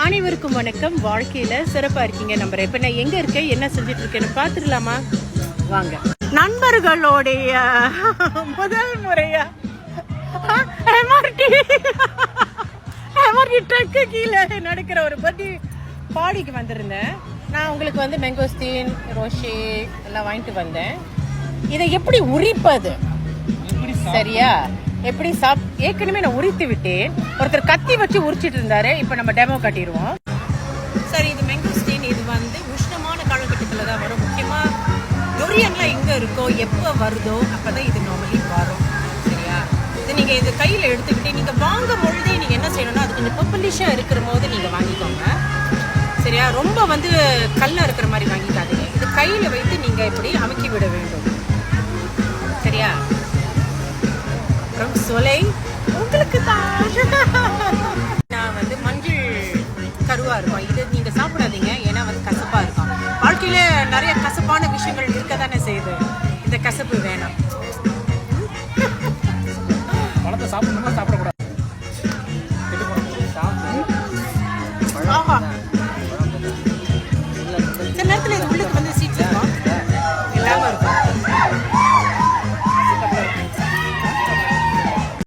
அனைவருக்கும் வணக்கம். வாழ்க்கையில சிறப்பா இருக்கீங்க நம்புறேன். இப்ப நான் எங்க இருக்கேன், என்ன செஞ்சுட்டு இருக்கேன்னு பாத்துடலாமா? வாங்க. நண்பர்களோடைய முதல் முறையா எம்ஆர்டி ட்ரக்கு கீழே நடக்கிற ஒரு பத்தி பாடிக்கு வந்திருந்தேன். நான் உங்களுக்கு வந்து மெங்கோஸ்தீன் ரோஷே எல்லாம் வாங்கிட்டு வந்தேன். இதை எப்படி உரிப்பது, சரியா? எப்படி ஏற்கனவே நான் உரித்து விட்டேன். ஒருத்தர் கத்தி வச்சு உரிச்சிட்டு இருந்தாரு. இப்போ நம்ம டெமோ காட்டிடுவோம். சரி, இது மெங்கோஸ்டீன். இது வந்து உஷ்ணமான காலகட்டத்தில் தான் வரும். முக்கியமாக டொரியன்லாம் எங்கே இருக்கோ, எப்போ வருதோ அப்போ தான் இது நார்மலி வரும், சரியா? இது நீங்கள் இது கையில் எடுத்துக்கிட்டு நீங்கள் வாங்கும் பொழுதே நீங்கள் என்ன செய்யணும்னா, அது கொஞ்சம் பர்பலிஷாக இருக்கிற போது நீங்கள் வாங்கிக்கோங்க, சரியா? ரொம்ப வந்து கல்லாக இருக்கிற மாதிரி வாங்கிக்காதீங்க. இது கையில் வைத்து நீங்கள் இப்படி அமுக்கி விட வேண்டும், சரியா? சொலை உங்களுக்கு தான். நான் வந்து மஞ்சள் கருவா இருக்கும், இது நீங்க சாப்பிடாதீங்க, ஏன்னா வந்து கசப்பா இருக்கும். வாழ்க்கையில நிறைய கசப்பான விஷயங்கள் இருக்க தானே செய்யுது. இந்த கசப்பு வேணாம். பழத்தை சாப்பிடணுமா சாப்பிடக்கூடாது?